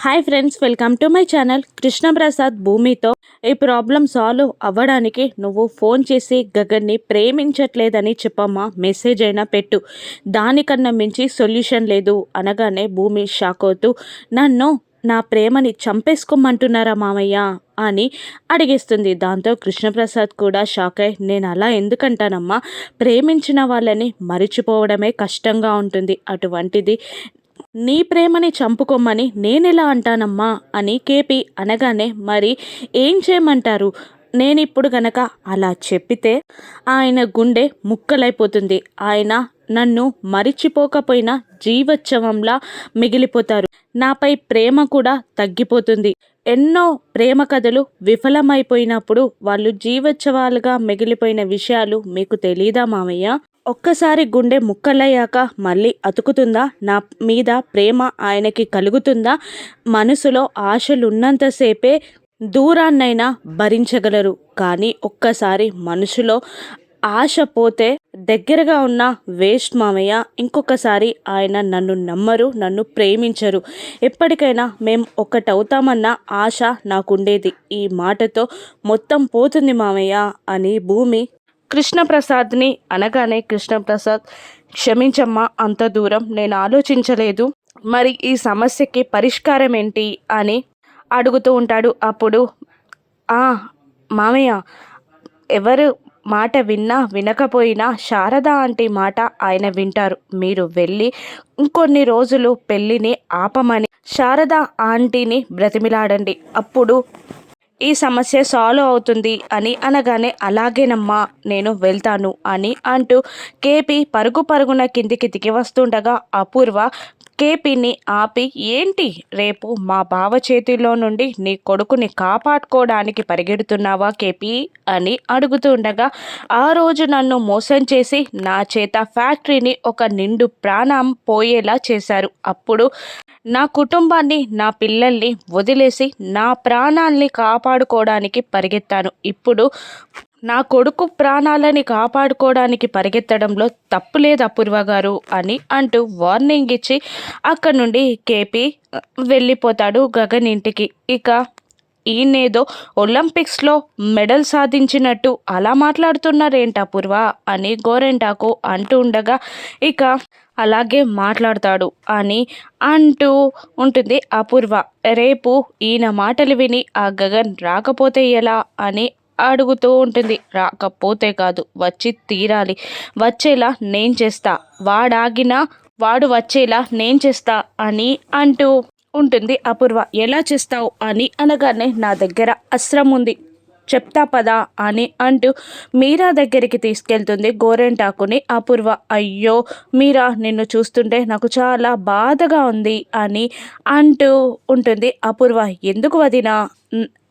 Hi friends, welcome to my channel. Krishnaprasad భూమితో ఈ problem solve అవ్వడానికి నువ్వు ఫోన్ చేసి గగన్ని ప్రేమించట్లేదని చెప్పమ్మా, మెసేజ్ అయినా పెట్టు, దానికన్నా మించి సొల్యూషన్ లేదు అనగానే భూమి షాక్ అవుతూ, నన్ను నా ప్రేమని చంపేసుకోమంటున్నారా మామయ్య అని అడిగేస్తుంది. దాంతో కృష్ణప్రసాద్ కూడా షాక్ అయి, నేను అలా ఎందుకంటానమ్మా, ప్రేమించిన వాళ్ళని మరిచిపోవడమే కష్టంగా ఉంటుంది, అటువంటిది నీ ప్రేమని చంపుకోమని నేనెలా అంటానమ్మా అని కేపీ అనగానే, మరి ఏం చేయమంటారు? నేనిప్పుడు గనక అలా చెప్పితే ఆయన గుండె ముక్కలైపోతుంది. ఆయన నన్ను మరిచిపోకపోయినా జీవోత్సవంలా మిగిలిపోతారు. నాపై ప్రేమ కూడా తగ్గిపోతుంది. ఎన్నో ప్రేమ కథలు విఫలమైపోయినప్పుడు వాళ్ళు జీవోత్సవాలుగా మిగిలిపోయిన విషయాలు మీకు తెలీదా మామయ్య? ఒక్కసారి గుండె ముక్కలయ్యాక మళ్ళీ అతుకుతుందా? నా మీద ప్రేమ ఆయనకి కలుగుతుందా? మనసులో ఆశలున్నంతసేపే దూరాన్నైనా భరించగలరు, కానీ ఒక్కసారి మనసులో ఆశ పోతే దగ్గరగా ఉన్న వేస్ట్ మామయ్య. ఇంకొకసారి ఆయన నన్ను నమ్మరు, నన్ను ప్రేమించరు. ఎప్పటికైనా మేం ఒక్కటవుతామన్న ఆశ నాకుండేది. ఈ మాటతో మొత్తం పోతుంది మామయ్య అని భూమి కృష్ణప్రసాద్ని అనగానే, కృష్ణప్రసాద్ క్షమించమ్మా, అంత దూరం నేను ఆలోచించలేదు, మరి ఈ సమస్యకి పరిష్కారం ఏంటి అని అడుగుతూ ఉంటాడు. అప్పుడు మామయ్య, ఎవరు మాట విన్నా వినకపోయినా శారద ఆంటీ మాట ఆయన వింటారు. మీరు వెళ్ళి ఇంకొన్ని రోజులు పెళ్ళిని ఆపమని శారద ఆంటీని బ్రతిమిలాడండి, అప్పుడు ఈ సమస్య సాల్వ్ అవుతుంది అని అనగానే, అలాగేనమ్మా, నేను వెళ్తాను అని అంటూ కేపీ పరుగున కిందికి దిగి వస్తుండగా అపూర్వ కేపీని ఆపి, ఏంటి రేపు మా బావ చేతిలో నుండి నీ కొడుకుని కాపాడుకోవడానికి పరిగెడుతున్నావా కేపీ అని అడుగుతుండగా, ఆ రోజు నన్ను మోసం చేసి నా చేత ఫ్యాక్టరీని ఒక నిండు ప్రాణం పోయేలా చేశారు. అప్పుడు నా కుటుంబాన్ని, నా పిల్లల్ని వదిలేసి నా ప్రాణాల్ని కాపాడుకోవడానికి పరిగెత్తాను. ఇప్పుడు నా కొడుకు ప్రాణాలని కాపాడుకోవడానికి పరిగెత్తడంలో తప్పు లేదు అపూర్వ గారు అని అంటూ వార్నింగ్ ఇచ్చి అక్కడి నుండి కేపీ వెళ్ళిపోతాడు గగన్ ఇంటికి. ఇక ఈయనేదో ఒలింపిక్స్లో మెడల్ సాధించినట్టు అలా మాట్లాడుతున్నారేంటి అపూర్వ అని గోరెంటాకు అంటూ ఉండగా, ఇక అలాగే మాట్లాడతాడు అని అంటూ ఉంటుంది అపూర్వ. రేపు ఈయన మాటలు విని ఆ గగన్ రాకపోతే ఎలా అని అడుగుతూ ఉంటుంది. రాకపోతే కాదు, వచ్చి తీరాలి, వచ్చేలా నేను చేస్తా, వాడాగినా వాడు వచ్చేలా నేను చేస్తా అని అంటూ ఉంటుంది అపూర్వ. ఎలా చేస్తావు అని అనగానే, నా దగ్గర అస్త్రం ఉంది, చెప్తా పదా అని అంటూ మీరా దగ్గరికి తీసుకెళ్తుంది గోరెంటాకుని అపూర్వ. అయ్యో మీరా, నిన్ను చూస్తుంటే నాకు చాలా బాధగా ఉంది అని అంటూ ఉంటుంది అపూర్వ. ఎందుకు వదినా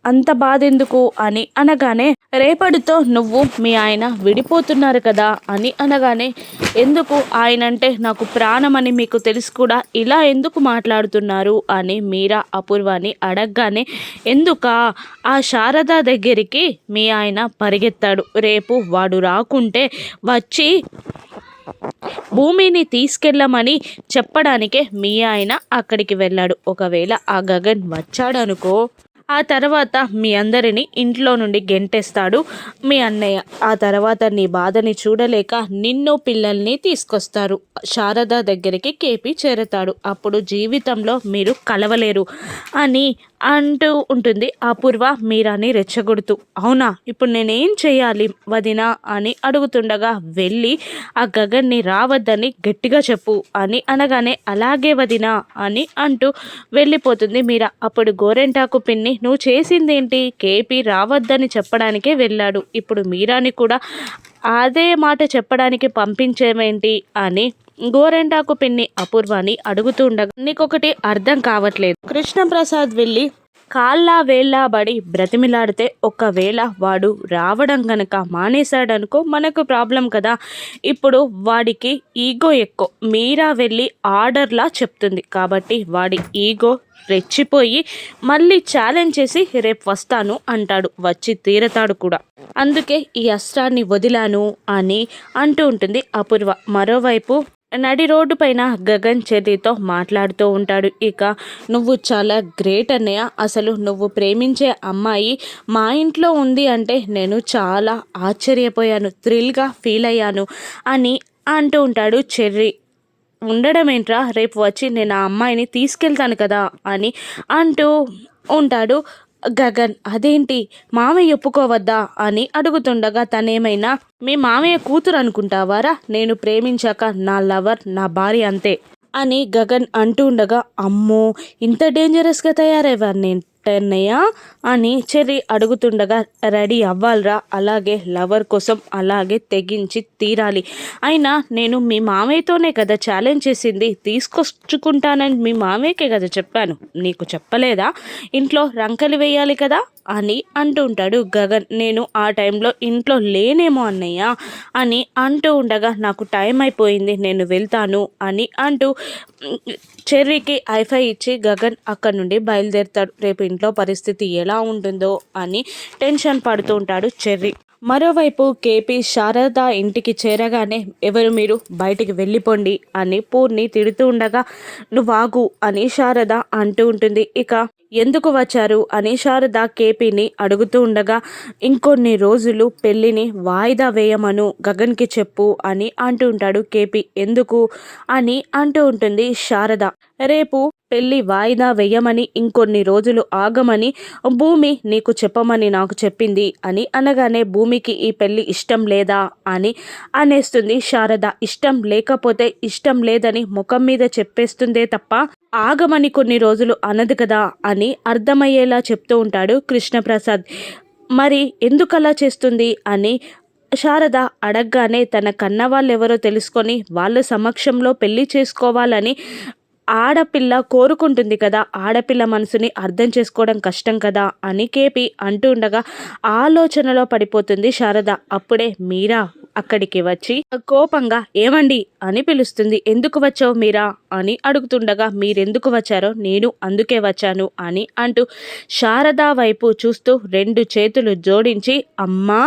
అంత బాధ ఎందుకు అని అనగానే, రేపటితో నువ్వు మీ ఆయన విడిపోతున్నారు కదా అని అనగానే, ఎందుకు, ఆయన అంటే నాకు ప్రాణమని మీకు తెలిసి కూడా ఇలా ఎందుకు మాట్లాడుతున్నారు అని మీరా అపూర్వాని అడగగానే, ఎందుకా, ఆ శారద దగ్గరికి మీ ఆయన పరిగెత్తాడు, రేపు వాడు రాకుంటే వచ్చి భూమిని తీసుకెళ్ళమని చెప్పడానికే మీ ఆయన అక్కడికి వెళ్ళాడు. ఒకవేళ ఆ గగన్ వచ్చాడనుకో, ఆ తర్వాత మీ అందరినీ ఇంట్లో నుండి గెంటేస్తాడు మీ అన్నయ్య. ఆ తర్వాత నీ బాధని చూడలేక నిన్ను పిల్లల్ని తీసుకొస్తారు. శారద దగ్గరికి కేపీ చేరతాడు. అప్పుడు జీవితంలో మీరు కలవలేరు అని అంటూ ఉంటుంది అపూర్వ మీరాని రెచ్చగొడుతూ. అవునా, ఇప్పుడు నేనేం చేయాలి వదినా అని అడుగుతుండగా, వెళ్ళి ఆ గగన్ని రావద్దని గట్టిగా చెప్పు అని అనగానే, అలాగే వదినా అని అంటూ వెళ్ళిపోతుంది మీరా. అప్పుడు గోరెంటాకు పిన్ని, నువ్వు చేసిందేంటి, కేపీ రావద్దని చెప్పడానికే వెళ్ళాడు, ఇప్పుడు మీరాని కూడా అదే మాట చెప్పడానికి పంపించేమేంటి అని గోరెంటాకు పిన్ని అపూర్వాని అడుగుతుండగా, నీకొకటి అర్థం కావట్లేదు, కృష్ణప్రసాద్ వెళ్ళి కాళ్ళ వేళ్ళ బడి బ్రతిమిలాడితే ఒకవేళ వాడు రావడం కనుక మానేశాడనుకో మనకు ప్రాబ్లం కదా. ఇప్పుడు వాడికి ఈగో ఎక్కువ, మీరా వెళ్ళి ఆర్డర్లా చెప్తుంది కాబట్టి వాడి ఈగో రెచ్చిపోయి మళ్ళీ ఛాలెంజ్ చేసి రేపు వస్తాను అంటాడు, వచ్చి తీరతాడు కూడా. అందుకే ఈ అస్త్రాన్ని వదిలాను అని అంటూ ఉంటుంది అపూర్వ. మరోవైపు నడి రోడ్డు పైన గగన్ చెర్రీతో మాట్లాడుతూ ఉంటాడు. ఇక నువ్వు చాలా గ్రేట్ అన్నయ్య, అసలు నువ్వు ప్రేమించే అమ్మాయి మా ఇంట్లో ఉంది అంటే నేను చాలా ఆశ్చర్యపోయాను, థ్రిల్గా ఫీల్ అయ్యాను అని అంటూ ఉంటాడు చెర్రీ. ఉండడం ఏంట్రా, రేపు వచ్చి నేను ఆ అమ్మాయిని తీసుకెళ్తాను కదా అని అంటూ ఉంటాడు గగన్. అదేంటి మామయ్య ఒప్పుకోవద్దా అని అడుగుతుండగా తనేమైనా మీ మామయ్య కూతురు అనుకుంటావారా, నేను ప్రేమించాక నా లవర్ నా భార్య అంతే అని గగన్ అంటూ ఉండగా, అమ్మో ఇంత డేంజరస్గా తయారయ్యారు నేను అన్నయ్య అని చెర్రీ అడుగుతుండగా, రెడీ అవ్వాలిరా, అలాగే లవర్ కోసం అలాగే తెగించి తీరాలి. అయినా నేను మీ మామయ్యతోనే కదా ఛాలెంజ్ చేసింది, తీసుకొచ్చుకుంటానని మీ మామయ్యకే కదా చెప్పాను, నీకు చెప్పలేదా, ఇంట్లో రంకలు వేయాలి కదా అని అంటూ ఉంటాడు గగన్. నేను ఆ టైంలో ఇంట్లో లేనేమో అన్నయ్య అని అంటూ ఉండగా, నాకు టైం అయిపోయింది నేను వెళ్తాను అని అంటూ చెర్రీకి ఐఫై ఇచ్చి గగన్ అక్కడి నుండి బయలుదేరుతాడు. రేపు ఇంట్లో పరిస్థితి ఎలా ఉంటుందో అని టెన్షన్ పడుతూ ఉంటాడు చెర్రీ. మరోవైపు కేపీ శారద ఇంటికి చేరగానే ఎవరు మీరు, బయటికి వెళ్ళిపోండి అని పూర్ణి తిడుతూ ఉండగా, నువ్వాగు అని శారద అంటూ ఉంటుంది. ఇక ఎందుకు వచ్చారు అని శారద కేపీని అడుగుతూ ఉండగా, ఇంకొన్ని రోజులు పెళ్ళిని వాయిదా వేయమను గగన్కి చెప్పు అని అంటూ ఉంటాడు కేపీ. ఎందుకు అని అంటూ ఉంటుంది శారద. రేపు పెళ్ళి వాయిదా వేయమని, ఇంకొన్ని రోజులు ఆగమని భూమి నీకు చెప్పమని నాకు చెప్పింది అని అనగానే, భూమికి ఈ పెళ్ళి ఇష్టం లేదా అని అనేస్తుంది శారద. ఇష్టం లేకపోతే ఇష్టం లేదని ముఖం మీద చెప్పేస్తుందే తప్ప ఆగమని కొన్ని రోజులు అనదు కదా అని అర్థమయ్యేలా చెప్తూ ఉంటాడు కృష్ణప్రసాద్. మరి ఎందుకలా చేస్తుంది అని శారద అడగగానే, తన కన్న వాళ్ళెవరో తెలుసుకొని వాళ్ళ సమక్షంలో పెళ్లి చేసుకోవాలని ఆడపిల్ల కోరుకుంటుంది కదా, ఆడపిల్ల మనసుని అర్థం చేసుకోవడం కష్టం కదా అని కేపీ అంటూ ఉండగా ఆలోచనలో పడిపోతుంది శారద. అప్పుడే మీరా అక్కడికి వచ్చి కోపంగా ఏమండి అని పిలుస్తుంది. ఎందుకు వచ్చావు మీరా అని అడుగుతుండగా, మీరెందుకు వచ్చారో నేను అందుకే వచ్చాను అని అంటూ శారద వైపు చూస్తూ 2 చేతులు జోడించి, అమ్మా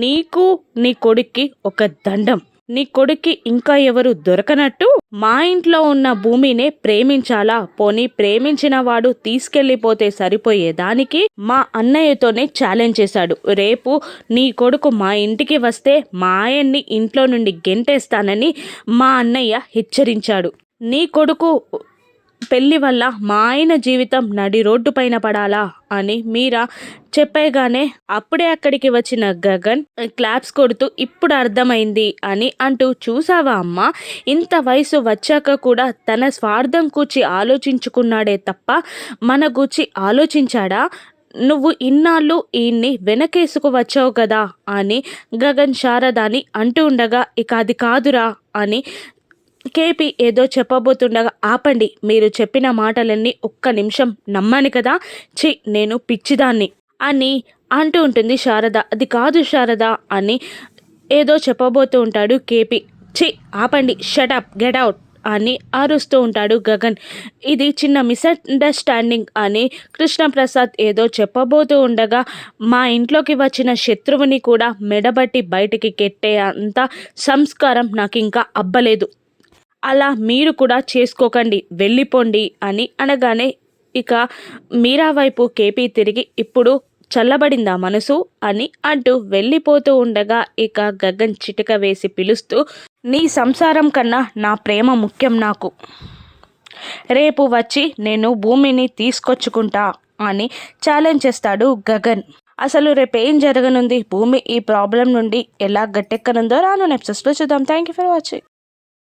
నీకు నీ కొడుక్కి ఒక దండం, నీ కొడుక్కి ఇంకా ఎవరు దొరకనట్టు మా ఇంట్లో ఉన్న భూమినే ప్రేమించాలా, పోనీ ప్రేమించిన వాడు తీసుకెళ్ళిపోతే సరిపోయేదానికి మా అన్నయ్యతోనే ఛాలెంజ్ చేశాడు. రేపు నీ కొడుకు మా ఇంటికి వస్తే మా ఆయన్ని ఇంట్లో నుండి గెంటేస్తానని మా అన్నయ్య హెచ్చరించాడు. నీ కొడుకు పెళ్లి వల్ల మా ఆయన జీవితం నడి రోడ్డు పైన పడాలా అని మీరా చెప్పేగానే, అప్పుడే అక్కడికి వచ్చిన గగన్ క్లాప్స్ కొడుతూ ఇప్పుడు అర్థమైంది అని అంటూ, చూసావా అమ్మా, ఇంత వయసు వచ్చాక కూడా తన స్వార్థం కూర్చి ఆలోచించుకున్నాడే తప్ప మన గూర్చి ఆలోచించాడా, నువ్వు ఇన్నాళ్ళు ఈయన్ని వెనకేసుకు వచ్చావు కదా అని గగన్ శారదాని అంటూ ఉండగా, ఇక అది కాదురా అని కేపీ ఏదో చెప్పబోతుండగా, ఆపండి, మీరు చెప్పిన మాటలన్నీ ఒక్క నిమిషం నమ్మాను కదా, ఛీ నేను పిచ్చిదాన్ని అని అంటూ ఉంటుంది శారద. అది కాదు శారద అని ఏదో చెప్పబోతూ ఉంటాడు కేపీ. ఛీ ఆపండి, షటప్, గెట్ అవుట్ అని అరుస్తూ ఉంటాడు గగన్. ఇది చిన్న మిస్అండర్స్టాండింగ్ అని కృష్ణప్రసాద్ ఏదో చెప్పబోతూ ఉండగా, మా ఇంట్లోకి వచ్చిన శత్రువుని కూడా మెడబట్టి బయటికి కెట్టే అంత సంస్కారం నాకు ఇంకా అబ్బలేదు, అలా మీరు కూడా చేసుకోకండి, వెళ్ళిపోండి అని అనగానే, ఇక మీరా వైపు కేపీ తిరిగి, ఇప్పుడు చల్లబడిందా మనసు అని అంటూ వెళ్ళిపోతూ ఉండగా, ఇక గగన్ చిటిక వేసి పిలుస్తూ, నీ సంసారం కన్నా నా ప్రేమ ముఖ్యం నాకు, రేపు వచ్చి నేను భూమిని తీసుకొచ్చుకుంటా అని ఛాలెంజ్ చేస్తాడు గగన్. అసలు రేపు ఏం జరగనుంది, భూమి ఈ ప్రాబ్లం నుండి ఎలా గట్టెక్కనుందో రాను ఎపిసోడ్స్లో చూద్దాం. Thank you for watching.